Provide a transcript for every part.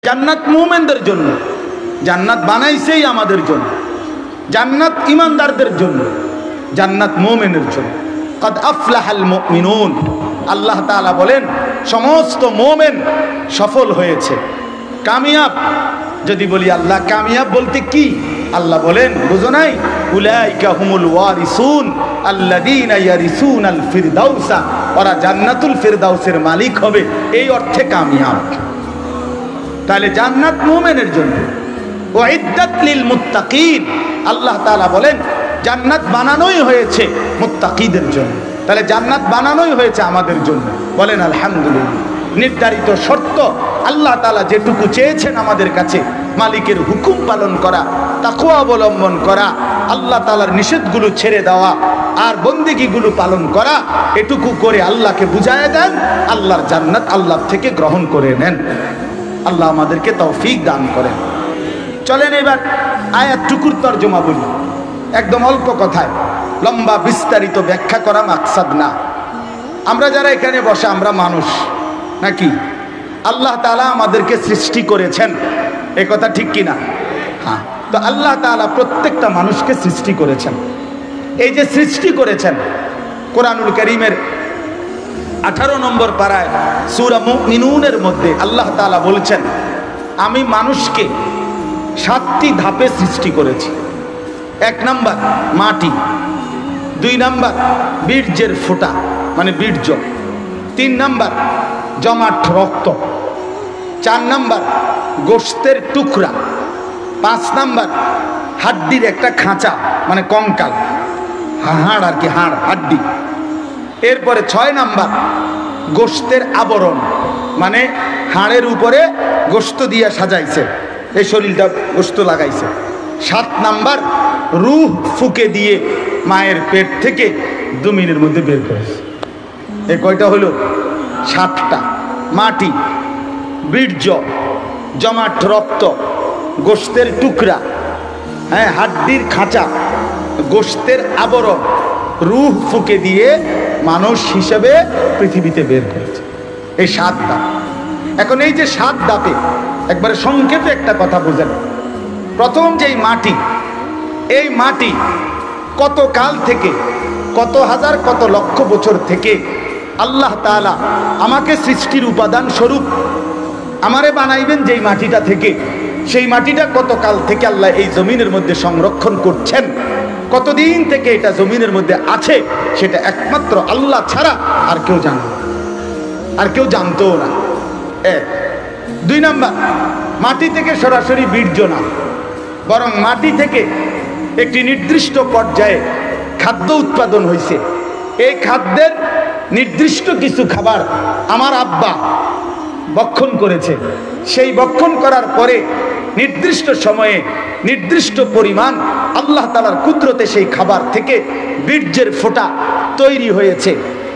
জান্নাত মুমিনদের জন্য, জান্নাত বানাইছেই আমাদের জন্য, জান্নাত ইমানদারদের জন্য, জান্নাত মুমিনের জন্য। কদ আফলাহাল মুমিনুন, আল্লাহ তাআলা বলেন সমস্ত মুমিন সফল হয়েছে, কামিয়াব। যদি বলি আল্লাহ কামিয়াব বলতে কি, আল্লাহ বলেন বুঝো নাই, উলাইকা হুমুল ওয়ারিসুন আল্লাযীনা ইয়ারিসুনাল ফিরদাউসা, ওরা জান্নাতুল ফিরদাউসের মালিক হবে, এই অর্থে কামিয়াব। তাহলে জান্নাত মুমিনের জন্য। উইদ্দাত লিল মুত্তাকিন, আল্লাহ তাআলা বলেন জান্নাত বানানোই হয়েছে মুত্তাকিদের জন্য। তাহলে জান্নাত বানানোই হয়েছে আমাদের জন্য। বলেন আলহামদুলিল্লাহ। নির্ধারিত শর্ত আল্লাহ তাআলা যেটুকু চেয়েছেন আমাদের কাছে, মালিকের হুকুম পালন করা, তাকওয়া অবলম্বন করা, আল্লাহ তাআলার নিষেধগুলো ছেড়ে দেওয়া আর বন্দেগীগুলো পালন করা, এটুকু করে আল্লাহকে বুঝায় দেন, আল্লাহর জান্নাত আল্লাহ থেকে গ্রহণ করে নেন। আল্লাহ আমাদেরকে তৌফিক দান করেন। চলেন এবার আয়াতটুকুর তরজমা বলি, একদম অল্প কথায়, লম্বা বিস্তারিত ব্যাখ্যা করা মাকসাদ না। আমরা যারা এখানে বসে আমরা মানুষ নাকি? আল্লাহ তাআলা আমাদেরকে সৃষ্টি করেছেন, এ কথা ঠিক কিনা? হ্যাঁ। তো আল্লাহ তাআলা প্রত্যেকটা মানুষকে সৃষ্টি করেছেন। এই যে সৃষ্টি করেছেন, কোরআনুল কারীমের 18 নম্বর পারায় সূরা মুমিনুনের মধ্যে আল্লাহ তাআলা বলছেন, আমি মানুষকে 7টি ধাপে সৃষ্টি করেছি। 1 নাম্বার মাটি, 2 নাম্বার বীর্যের ফোঁটা মানে বীর্য, 3 নাম্বার জমাট রক্ত, 4 নাম্বার গোশতের টুকরা, 5 নাম্বার হাড্ডির একটা খাঁচা মানে কঙ্কাল, হাড় আর কি, হাড় হাড্ডি। এরপরে 6 নাম্বার গোশতের আবরণ মানে হাড়ের উপরে গোশত দিয়ে সাজাইছে, এই শরীরটা গোশত লাগাইছে। 7 নাম্বার রূহ ফুকে দিয়ে মায়ের পেট থেকে জমিনের মধ্যে বের করেছে। এ কয়টা হলো? 7টা। মাটি, বীর্য, জমাট রক্ত, গোশতের টুকরা, হ্যাঁ হাড্ডির খাঁচা, গোশতের আবরণ, রূহ ফুকে দিয়ে মানুষ হিসেবে পৃথিবীতে বের করেছে। এই 7 ধাপ। এখন এই যে 7 ধাপে একবারে সংক্ষেপে একটা কথা বোঝেন। প্রথম যেই মাটি, এই মাটি কত কাল থেকে, কত হাজার কত লক্ষ বছর থেকে আল্লাহ তাআলা আমাকে সৃষ্টির উপাদান স্বরূপ আমারে বানাইবেন যেই মাটিটা থেকে, সেই মাটিটা কত কাল থেকে আল্লাহ এই জমিনের মধ্যে সংরক্ষণ করছেন, কতদিন থেকে এটা জমিনের মধ্যে আছে, সেটা একমাত্র আল্লাহ ছাড়া আর কেউ জানে না, আর কেউ জানতেও না। 2 নাম্বার মাটি থেকে সরাসরি বীর্য না, বরং মাটি থেকে একটি নির্দিষ্ট পর্যায়ে খাদ্য উৎপাদন হয়েছে। এই খাদ্যের নির্দিষ্ট কিছু খাবার আমার আব্বা ভক্ষণ করেছে, সেই ভক্ষণ করার পরে নির্দিষ্ট সময়ে নির্দিষ্ট পরিমাণ আল্লাহ তাআলার কুদরতে সেই খাবার থেকে বীর্যের ফোঁটা তৈরি হয়েছে।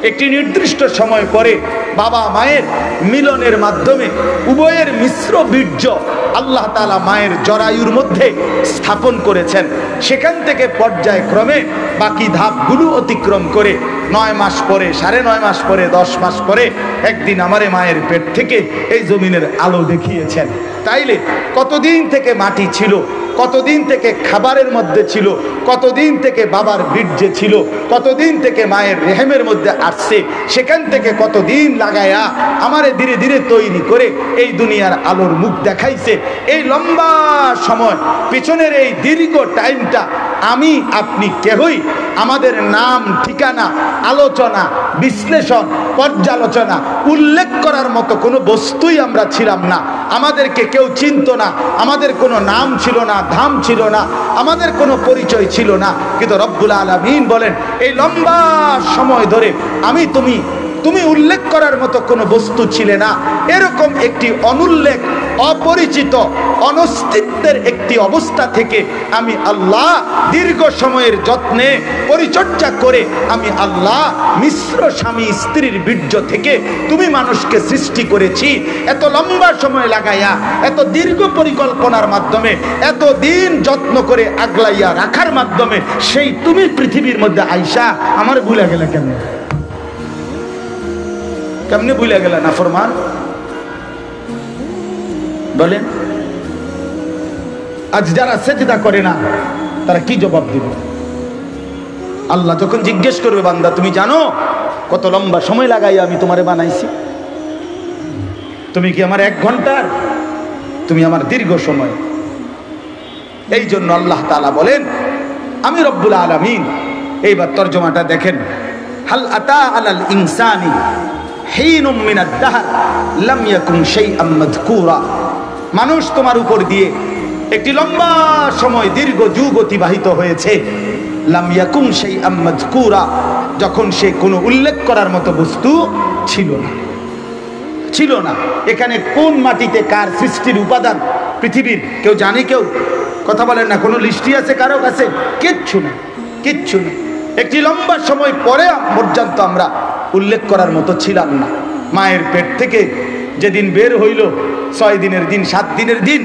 একটি নির্দিষ্ট সময় পরে বাবা মায়ের মিলনের মাধ্যমে উভয়ের মিশ্র বীর্য আল্লাহ তাআলা মায়ের জরায়ুর মধ্যে স্থাপন করেছেন। সেখান থেকে পর্যায়ক্রমে বাকি ধাপগুলো অতিক্রম করে 9 মাস পরে, 9.5 মাস পরে, 10 মাস পরে একদিন আমারে মায়ের পেট থেকে এই জমিনের আলো দেখিয়েছেন। তাইলে কতদিন থেকে মাটি ছিল, কতদিন থেকে খাবারের মধ্যে ছিল, কতদিন থেকে বাবার বীর্যে ছিল, কতদিন থেকে মায়ের রেহেমের মধ্যে আসছে, সেখান থেকে কতদিন লাগায়া আমারে ধীরে ধীরে তৈরি করে এই দুনিয়ার আলোর মুখ দেখাইছে। এই লম্বা সময় পিছনের এই দীর্ঘ টাইমটা আমি আপনি কেহই আমাদের নাম, ঠিকানা, আলোচনা, বিশ্লেষণ, পর্যালোচনা, উল্লেখ করার মতো কোনো বস্তুই আমরা ছিলাম না। আমাদেরকে কেউ চিনত না, আমাদের কোনো নাম ছিল না, ধাম ছিল না, আমাদের কোনো পরিচয় ছিল না। কিন্তু রব্বুল আলামিন বলেন এই লম্বা সময় ধরে আমি তুমি উল্লেখ করার মতো কোনো বস্তু ছিলে না। এরকম একটি অনুল্লেখ, অপরিচিত, অনস্তিত্বের একটি অবস্থা থেকে আমি আল্লাহ দীর্ঘ সময়ের যত্নে পরিচর্যা করে আমি আল্লাহ মিশ্র স্বামী স্ত্রীর বীর্য থেকে তুমি মানুষকে সৃষ্টি করেছি। এত লম্বা সময় লাগাইয়া, এত দীর্ঘ পরিকল্পনার মাধ্যমে, এত দিন যত্ন করে আগলাইয়া রাখার মাধ্যমে সেই তুমি পৃথিবীর মধ্যে আইসা আমার ভুলে গেলে কেমনে? কেমনে ভুলে গেলে না ফরমান? বলেন, আজ যারা সেজদা করে না তারা কি জবাব দিবে? আল্লাহ যখন জিজ্ঞেস করবে, বান্দা তুমি জানো কত লম্বা সময় লাগাই আমি তোমারে বানাইছি? তুমি কি আমার 1 ঘন্টার? তুমি আমার দীর্ঘ সময়। এই জন্য আল্লাহ তাআলা বলেন আমি রব্বুল আলামিন। এইবার তরজমাটা দেখেন, হাল আতা আলাল ইনসানি হিনুম মিনাদ দাহর লাম ইয়াকুন শাইআম মাযকুরা। মানুষ তোমার উপর দিয়ে একটি লম্বা সময় দীর্ঘ যুগ অতিবাহিত হয়েছে, লাম ইয়াকুন শাইআম মাযকুরা, যখন সে কোনো উল্লেখ করার মতো বস্তু ছিল না, ছিল না। এখানে কোন মাটিতে কার সৃষ্টির উপাদান পৃথিবীর কেউ জানে? কেউ কথা বলেন না। কোনো লিস্টি আছে কারো কাছে? কিচ্ছু না, কিচ্ছু না। একটি লম্বা সময় পরে পর্যন্ত আমরা উল্লেখ করার মতো ছিলাম না। মায়ের পেট থেকে যেদিন বের হইল, 6 দিনের দিন 7 দিনের দিন,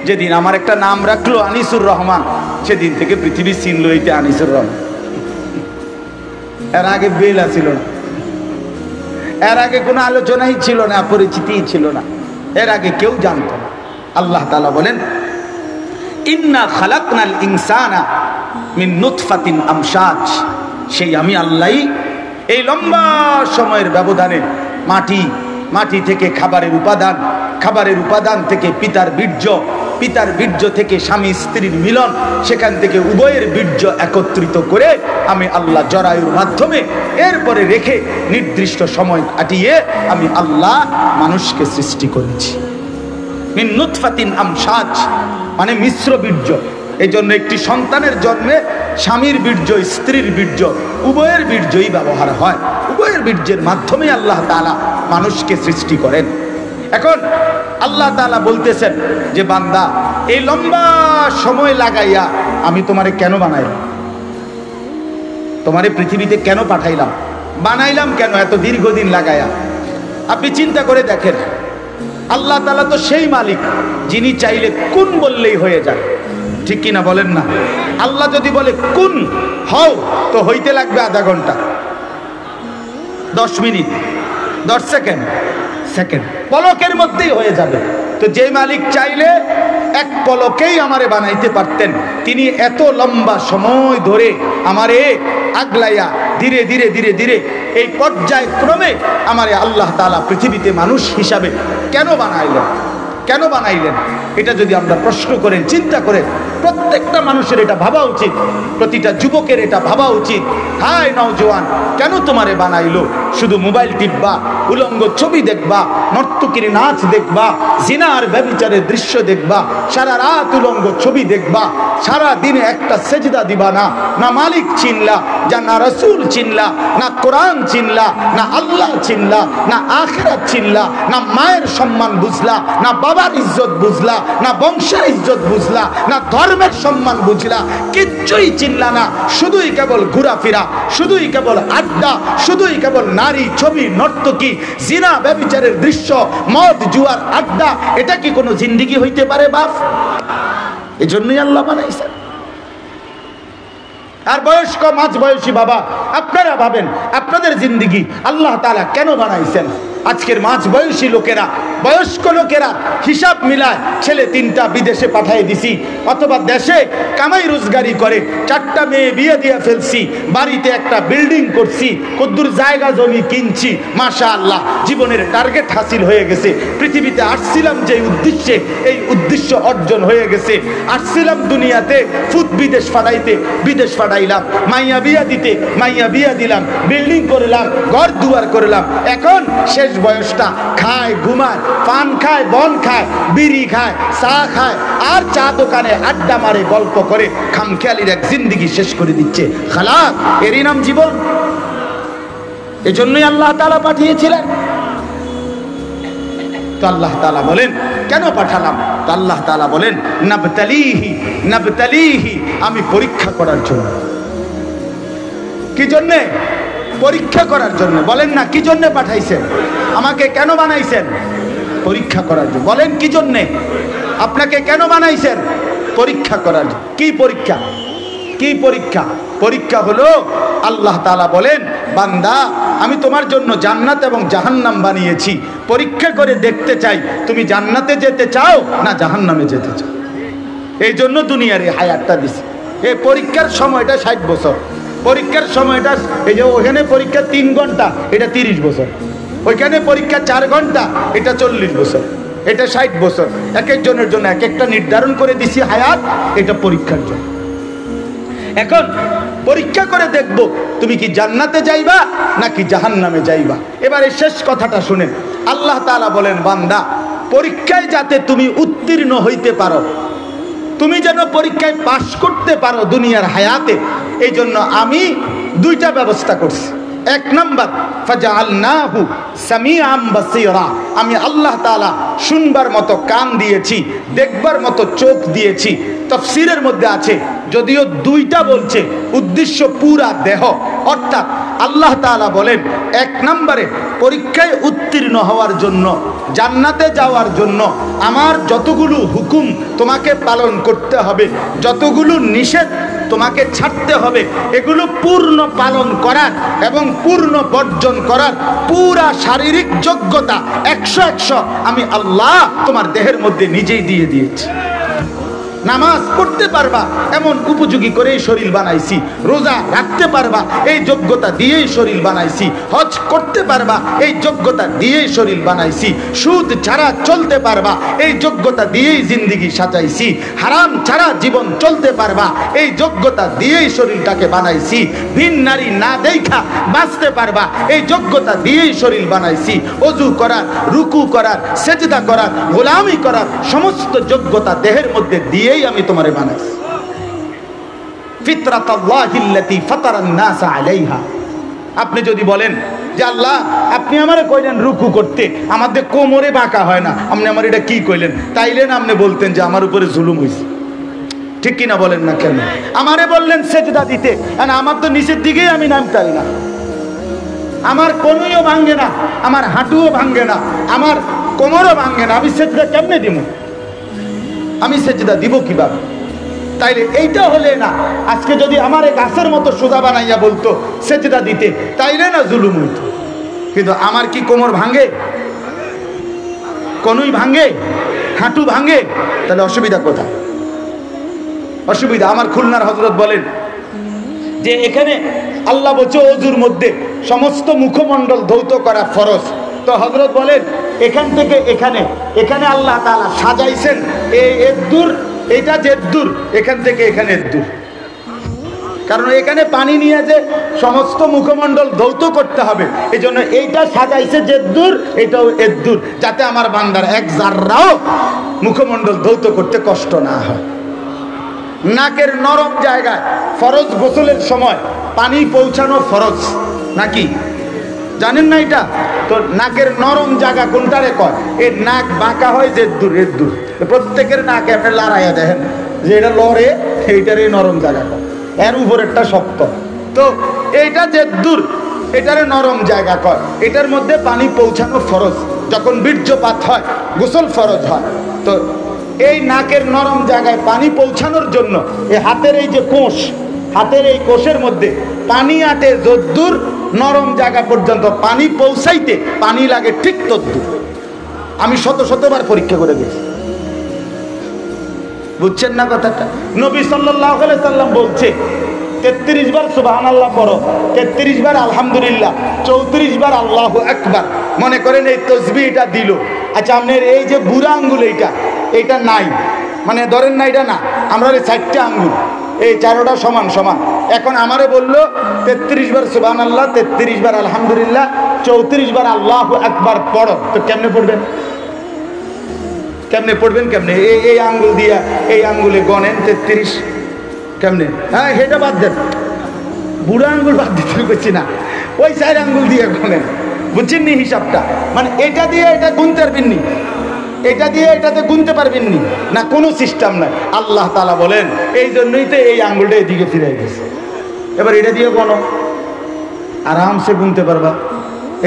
যেদিন আমার একটা নাম রাখলো আনিসুর রহমান, সেদিন থেকে পৃথিবী চিনল এইটা আনিসুর রহমান। এর আগে বেলা ছিল না, এর আগে কোনো আলোচনাই ছিল না, পরিচিতিই ছিল না, এর আগে কেউ জানত না। আল্লাহ তাআলা বলেন ইন্না খালাকনাল ইনসানা মিন নুতফাতিন আমশাজ। সেই আমি আল্লাহই এই লম্বা সময়ের ব্যবধানে মাটি থেকে খাবারের উপাদান, খাবারের উপাদান থেকে পিতার বীর্য, পিতার বীর্য থেকে স্বামী স্ত্রীর মিলন, সেখান থেকে উভয়ের বীর্য একত্রিত করে আমি আল্লাহ জরায়ুর মাধ্যমে এরপরে রেখে নির্দিষ্ট সময় কাটিয়ে আমি আল্লাহ মানুষকে সৃষ্টি করেছি। মিন নুতফাতিন আমশাজ মানে মিশ্র বীর্য। এই জন্য একটি সন্তানের জন্মে স্বামীর বীর্য, স্ত্রীর বীর্য, উভয়ের বীর্যই ব্যবহার হয়। উভয়ের বীর্যের মাধ্যমে আল্লাহ তাআলা মানুষকে সৃষ্টি করেন। এখন আল্লাহ তাআলা বলতেছেন যে বান্দা, এই লম্বা সময় লাগাইয়া আমি তোমারে কেন বানাইলাম? তোমারে পৃথিবীতে কেন পাঠাইলাম? বানাইলাম কেন এত দীর্ঘদিন লাগাইয়া? আপনি চিন্তা করে দেখেন, আল্লাহ তাআলা তো সেই মালিক যিনি চাইলে কুন বললেই হয়ে যায়, ঠিক কিনা বলেন না? আল্লাহ যদি বলে কুন হও, তো হইতে লাগবে আধা ঘন্টা, 10 মিনিট, 10 সেকেন্ড, পলকের মধ্যেই হয়ে যাবে। তো যে মালিক চাইলে এক পলকেই আমারে বানাইতে পারতেন, তিনি এত লম্বা সময় ধরে আমারে আগলাইয়া ধীরে ধীরে ধীরে ধীরে এই পর্যায়ক্রমে আমারে আল্লাহ তাআলা পৃথিবীতে মানুষ হিসাবে কেন বানাইলেন? কেন বানাইলেন? এটা যদি আমরা প্রশ্ন করেন, চিন্তা করেন, প্রত্যেকটা মানুষের এটা ভাবা উচিত, প্রতিটা যুবকের এটা ভাবা উচিত। হায় নওজোয়ান, কেন তোমারে বানাইলো? শুধু মোবাইল টিপবা, উলঙ্গ ছবি দেখবা, নর্তকীর নাচ দেখবা, জিনা আর ব্যভিচারের দৃশ্য দেখবা, সারা রাত উলঙ্গ ছবি দেখবা, সারা দিনে একটা সেজদা দিবা না, না মালিক চিনলা, না রাসূল চিনলা, না কোরআন চিনলা, না আল্লাহ চিনলা, না আখিরাত চিনলা, না মায়ের সম্মান বুঝলা, না বাবার ইজ্জত বুঝলা, না বংশের ইজ্জত বুঝলা, না ধর্মের সম্মান বুঝলা, কিচ্ছুই চিনলা না। শুধুই কেবল ঘোরাফেরা, শুধুই কেবল আড্ডা, শুধুই কেবল নারী, ছবি, নর্তকী, জিনা, ব্যভিচারের দৃশ্য, মদ, জুয়ার আড্ডা। এটা কি কোনো জিন্দেগি হইতে পারে বাপ? এজন্যই আল্লাহ বানাইছেন। আর বয়স্ক মাঝ বয়সী বাবা, আপনারা ভাবেন আপনাদের জিন্দেগি আল্লাহ তাআলা কেন বানাইছেন? আজকের মাঝ বয়সী লোকেরা, বয়স্ক লোকেরা হিসাব মিলায়, ছেলে 3টা বিদেশে পাঠিয়ে দিছি, অথবা দেশে কামাই রোজগারি করে 4টা মেয়ে বিয়ে দিয়ে ফেলছি, বাড়িতে একটা বিল্ডিং করছি, কদ্দুর জায়গা জমি কিনছি, মাশাআল্লাহ জীবনের টার্গেট হাসিল হয়ে গেছে। পৃথিবীতে আসছিলাম যে উদ্দেশ্যে, এই উদ্দেশ্য অর্জন হয়ে গেছে। আসছিলাম দুনিয়াতে ফুট বিদেশ ফাটাইতে, বিদেশ ফাটাইলাম, মাইয়া বিয়া দিতে, মাইয়া বিয়া দিলাম, বিল্ডিং করলাম, ঘর দুয়ার করলাম। এখন শেষ বয়সটা খায়, ঘুমায়, পান খায়, বন খায়, বিড়ি খায়, চা খায়, আর চা দোকানে আড্ডা মারে, গল্প করে, খামখেয়ালির এক জিন্দেগি শেষ করে দিচ্ছে। খালাক, এরই নাম জীবন? এজন্যই আল্লাহ তাআলা পাঠিয়েছিলেন। তো আল্লাহ তাআলা বলেন কেন পাঠালাম? তো আল্লাহ তাআলা বলেন নাবতালিহি, আমি পরীক্ষা করার জন্য। কি জন্যে? পরীক্ষা করার জন্য। বলেন না কি জন্য পাঠাইছেন? আমাকে কেন বানাইছেন? পরীক্ষা করার জন্য। বলেন কি জন্যে? আপনাকে কেন বানাইছেন? পরীক্ষা করার জন্য। কি পরীক্ষা? কি পরীক্ষা? পরীক্ষা হলো আল্লাহ তাআলা বলেন বান্দা আমি তোমার জন্য জান্নাত এবং জাহান্নাম বানিয়েছি, পরীক্ষা করে দেখতে চাই তুমি জান্নাতে যেতে চাও না জাহান্নামে যেতে চাও। এই জন্য দুনিয়ার এই হায়াতটা দিছি। এই পরীক্ষার সময়টা 60 বছর, পরীক্ষার সময়টা এই যে ওখানে পরীক্ষা 3 ঘন্টা, এটা 30 বছর, ওইখানে পরীক্ষা 4 ঘন্টা, এটা 40 বছর, এটা 60 বছর। এক একজনের জন্য এক একটা নির্ধারণ করে দিছি হায়াত, এটা পরীক্ষার জন্য। এখন পরীক্ষা করে দেখব তুমি কি জান্নাতে যাইবা নাকি জাহান্নামে যাইবা। এবারে শেষ কথাটা শুনেন, আল্লাহ তাআলা বলেন বান্দা পরীক্ষায় যাতে তুমি উত্তীর্ণ হইতে পারো, তুমি যেন পরীক্ষায় পাশ করতে পারো দুনিয়ার হায়াতে, এই জন্য আমি 2টা ব্যবস্থা করছি। 1 নাম্বার ফাজআলনাহু সামিআম বাসীরা, আমি আল্লাহ তাআলা শুনবার মতো কান দিয়েছি, দেখবার মতো চোখ দিয়েছি। তাফসীরের মধ্যে আছে, যদিও 2টা বলছে, উদ্দেশ্য পুরা দেহ। অর্থাৎ আল্লাহ তাআলা বলেন 1 নম্বরে পরীক্ষায় উত্তীর্ণ হওয়ার জন্য, জান্নাতে যাওয়ার জন্য আমার যতগুলো হুকুম তোমাকে পালন করতে হবে, যতগুলো নিষেধ তোমাকে ছাড়তে হবে, এগুলো পূর্ণ পালন করার এবং পূর্ণ বর্জন করার পুরা শারীরিক যোগ্যতা 100 আমি আল্লাহ তোমার দেহের মধ্যে নিজেই দিয়ে দিয়েছি। নামাজ পড়তে পারবা এমন উপযোগী করেই শরীর বানাইছি, রোজা রাখতে পারবা এই যোগ্যতা দিয়েই শরীর বানাইছি, হজ করতে পারবা এই যোগ্যতা দিয়েই শরীর বানাইছি, সুদ ছাড়া চলতে পারবা এই যোগ্যতা দিয়েই জিন্দেগি সাজাইছি, হারাম ছাড়া জীবন চলতে পারবা এই যোগ্যতা দিয়েই শরীরটাকে বানাইছি, ভিন নারী না দেখা বাঁচতে পারবা এই যোগ্যতা দিয়েই শরীর বানাইছি, ওযু করার, রুকু করার, সেজদা করার, গোলামি করার সমস্ত যোগ্যতা দেহের মধ্যে দিয়ে আমি তোমারে বানাইছি। ফিতরাতাল্লাহিল্লাতী ফাতারান নাস আলাইহা। আপনি যদি বলেন যে আল্লাহ আপনি আমারে কইলেন রুকু করতে, আমাদের কোমরে বাঁকা হয় না, আপনি আমার এটা কি কইলেন, তাইলে না আপনি বলতেন যে আমার উপরে জুলুম হইছে। ঠিক কিনা বলেন না কেন? আমারে বললেন সেজদা দিতে, আমার তো নিচের দিকেই আমি নামতারি না, আমার কোনইও ভাঙ্গে না, আমার হাঁটুও ভাঙ্গে না, আমার কোমরও ভাঙ্গে না, আমি সেজদা কেমনে দিব? আমি সেজদা দিব কিভাবে? তাইলে এইটা হলে না, আজকে যদি আমার এই গাছের মতো সোজা বানাইয়া বলতো সেজদা দিতে, তাইলে না জুলুম হইত। কিন্তু আমার কি কোমর ভাঙ্গে, কোনই ভাঙ্গে, হাঁটু ভাঙ্গে? তাহলে অসুবিধা কোথায়? অসুবিধা আমার খুলনার হযরত বলেন যে এখানে আল্লাহ বলছে ওযুর মধ্যে সমস্ত মুখমণ্ডল ধৌত করা ফরজ। তো হযরত বলেন এখান থেকে এখানে, এখানে আল্লাহ তাআলা সাজাইছেন এই এদ্দুর, এটা জেদ্দুর, এখান থেকে এখানে এদ্দুর, কারণ এখানে পানি নিয়ে যে সমস্ত মুখমণ্ডল ধৌত করতে হবে, এই জন্য এইটা সাজাইছে জেদ্দুর, এটাও এদ্দুর, যাতে আমার বান্দার এক জাররাও মুখমণ্ডল ধৌত করতে কষ্ট না হয়। নাকের নরম জায়গায় ফরজ গোসলের সময় পানি পৌঁছানো ফরজ নাকি জানেন না এটা? তো নাকের নরম জায়গা কোনটারে কয়? এই নাক বাঁকা হয় যে দূর, এর দূর, প্রত্যেকের নাকে আপনি লড়াইয়া দেখেন যে এটা লড়ে, এইটারে নরম জায়গা কয়, এর উপরেরটা শক্ত। তো এইটা যে দূর, এটারে নরম জায়গা কয়, এটার মধ্যে পানি পৌঁছানো ফরজ। যখন বীর্যপাত হয় গোসল ফরজ হয়। তো এই নাকের নরম জায়গায় পানি পৌঁছানোর জন্য এই হাতের এই যে কোষ, হাতের এই কোষের মধ্যে পানি আটে যদ্দূর, নরম জায়গা পর্যন্ত পানি পৌঁছাইতে পানি লাগে ঠিক তদ্দূর। আমি শতবার পরীক্ষা করে দিয়েছি, বুঝছেন না কথাটা? নবী সাল্লাল্লাহু আলাইহি সাল্লাম বলছে 33 বার সুবহানাল্লাহ পড়ো, 33 বার আলহামদুলিল্লাহ, 34 বার আল্লাহু আকবার। মনে করেন এই তাসবিহটা দিল, আচ্ছা আপনার এই যে বুড়া আঙ্গুল এইটা নাই, মানে ধরেন না এটা না, আমরা এই 4টা আঙ্গুল, এই 4টা সমান সমান। এখন আমারে বললো 33 বার সুবহানাল্লাহ, 33 বার আলহামদুলিল্লাহ, 34 বার আল্লাহু আকবার পড়ো। তো কেমনে পড়বেন? কেমনে পড়বেন? কেমনে? এই আঙ্গুল দিয়া এই আঙ্গুলে গণেন 33 কেমনে? হ্যাঁ সেটা বাদ দেন, বুড়া আঙ্গুল বাদ দিতে করছি না, ওই 4 আঙ্গুল দিয়ে গণেন, বুঝছেন নি হিসাবটা? মানে এটা দিয়ে এটা গুনতে পারবেন নি, এটা দিয়ে এটাতে গুনতে পারবেন নি, না কোনো সিস্টেম নাই। আল্লাহ তাআলা বলেন এই জন্যই তো এই আঙ্গুলটা এদিকে ফিরাই দিয়েছে, এবার এটা দিয়ে গণো, আরামসে গুনতে পারবা।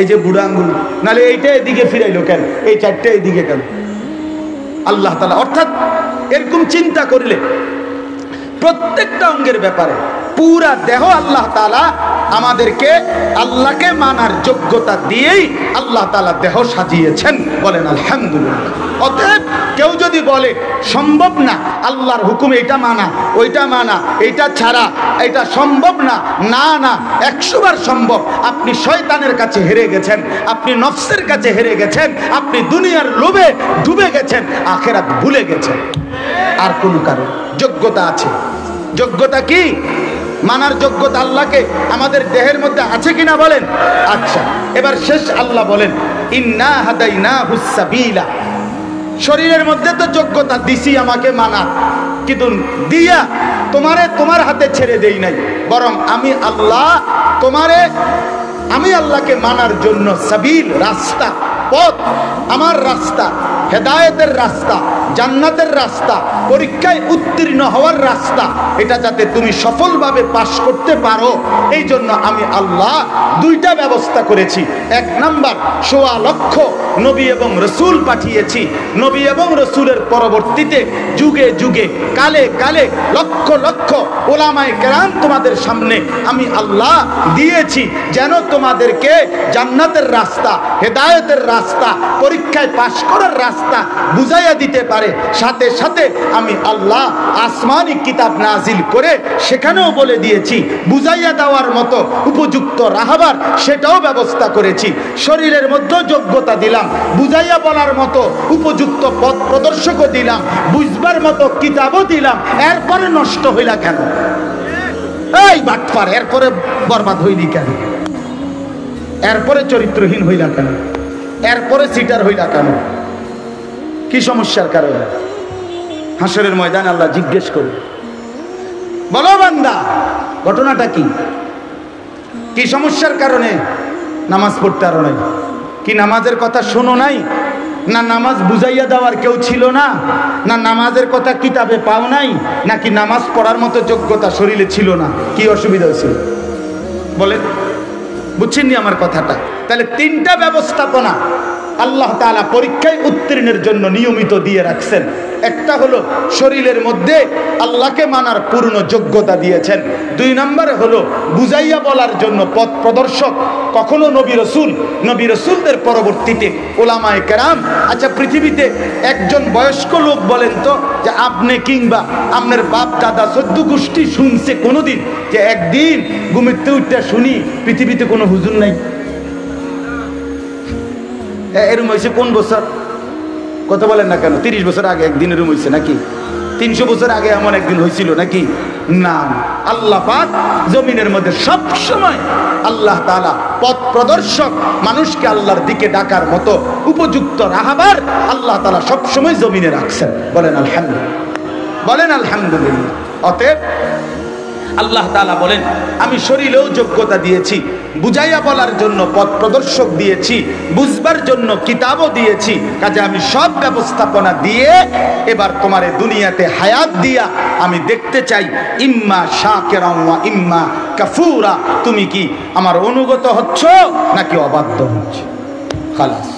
এই যে বুড়া আঙ্গুল, নাহলে এইটা এদিকে ফিরাইলো কেন, এই 4টা এদিকে কেন? আল্লাহ তাআলা অর্থাৎ এরকম চিন্তা করলে প্রত্যেকটা অঙ্গের ব্যাপারে পুরা দেহ আল্লাহ তাআলা আমাদেরকে আল্লাহকে মানার যোগ্যতা দিয়েই আল্লাহ তাআলা দেহ সাজিয়েছেন। বলেন আলহামদুলিল্লাহ। অতএব কেউ যদি বলে সম্ভব না আল্লাহর হুকুম এটা মানা ওইটা মানা এটা ছাড়া এটা সম্ভব না, না না 100 বার সম্ভব। আপনি শয়তানের কাছে হেরে গেছেন, আপনি নফসের কাছে হেরে গেছেন, আপনি দুনিয়ার লোভে ডুবে গেছেন, আখিরাত ভুলে গেছেন। আর কোন কারণ যোগ্যতা আছে। যোগ্যতা কি? মানার যোগ্যতা আল্লাহকে আমাদের দেহের মধ্যে আছে কিনা বলেন। আচ্ছা, এবার শেষ আল্লাহ বলেন ইন্না হাদাইনাহুস সাবিলা। শরীরের মধ্যে তো যোগ্যতা দিছি আমাকে মানা, কিন্তু দিয়া তোমারে তোমার হাতে ছেড়ে দেই নাই, বরং আমি আল্লাহ তোমারে আমি আল্লাহকে মানার জন্য সাবিল রাস্তা পথ, আমার রাস্তা, হেদায়েতের রাস্তা, জান্নাতের রাস্তা, পরীক্ষায় উত্তীর্ণ হওয়ার রাস্তা, এটা যাতে তুমি সফলভাবে পাশ করতে পারো এই জন্য আমি আল্লাহ দুইটা ব্যবস্থা করেছি। 1 নাম্বার 1.25 লক্ষ নবী এবং রসুল পাঠিয়েছি। নবী এবং রসুলের পরবর্তীতে যুগে যুগে কালে কালে লক্ষ লক্ষ ওলামায়ে কেরাম তোমাদের সামনে আমি আল্লাহ দিয়েছি, যেন তোমাদেরকে জান্নাতের রাস্তা, হেদায়েতের রাস্তা, পরীক্ষায় পাশ করার রাস্তা বুঝাইয়া দিতে পারে। সাথে সাথে আমি আল্লাহ আসমানি কিতাব নাজিল করে সেখানেও বলে দিয়েছি, বুঝাইয়া দেওয়ার মতো উপযুক্ত রাহবার সেটাও ব্যবস্থা করেছি। শরীরের মধ্যে যোগ্যতা দিলাম, বুঝাইয়া বলার মতো উপযুক্ত পথ প্রদর্শকও দিলাম, বুঝবার মতো কিতাবও দিলাম। এরপরে নষ্ট হইলা কেন? এই বাটপার, এরপরে বরবাদ হইলি কেন? এরপরে চরিত্রহীন হইলা কেন? এরপরে সিটার হইলা কেন? কি সমস্যার কারণে? হাসরের ময়দানে আল্লাহ জিজ্ঞেস করে, বলো বান্দা ঘটনাটা কি? কি সমস্যার কারণে নামাজ পড়তে আরো নাই? কি নামাজের কথা শোনো নাই? না নামাজ বুঝাইয়া দেওয়ার কেউ ছিল না? না নামাজের কথা কিতাবে পাও নাই? নাকি নামাজ পড়ার মতো যোগ্যতা শরীরে ছিল না? কি অসুবিধা হয়েছিল বলেন? বুঝছেননি আমার কথাটা? তাহলে 3টা ব্যবস্থাপনা আল্লাহ তাআলা পরীক্ষায় উত্তীর্ণের জন্য নিয়মিত দিয়ে রাখছেন। একটা হলো শরীরের মধ্যে আল্লাহকে মানার পূর্ণ যোগ্যতা দিয়েছেন। 2 নম্বরে হলো বুঝাইয়া বলার জন্য পথ প্রদর্শক, কখনো নবী রসুলদের পরবর্তীতে ওলামায়ে কেরাম। আচ্ছা, পৃথিবীতে একজন বয়স্ক লোক বলেন তো যে আপনি কিংবা আপনার বাপ দাদা 14 গোষ্ঠী শুনছে কোনোদিন যে একদিন ঘুমেতে উঠতে শুনি পৃথিবীতে কোনো হুজুর নাই? এরম হয়েছে কোন বছর? কথা বলেন না কেন? 30 বছর আগে একদিন এরম হয়েছে নাকি? 300 বছর আগে এমন একদিন হয়েছিল নাকি? না। আল্লাহ পাক জমিনের মধ্যে সব সময় আল্লাহ তাআলা পথ প্রদর্শক, মানুষকে আল্লাহর দিকে ডাকার মতো উপযুক্ত রাহবার আল্লাহ তাআলা সব সময় জমিনে রাখছেন। বলেন আলহামদুলিল্লাহ, বলেন আলহামদুলিল্লাহ। অতএব আল্লাহ তাআলা বলেন আমি শরীরেও যোগ্যতা দিয়েছি, বুঝাইয়া বলার জন্য পথ প্রদর্শক দিয়েছি, বুঝবার জন্য কিতাবও দিয়েছি। কাজে আমি সব ব্যবস্থাপনা দিয়ে এবার তোমার দুনিয়াতে হায়াত দিয়া আমি দেখতে চাই ইম্মা শাকিরান ওয়া ইম্মা কাফুরা, তুমি কি আমার অনুগত হচ্ছ নাকি অবাধ্য হচ্ছ। খালাস।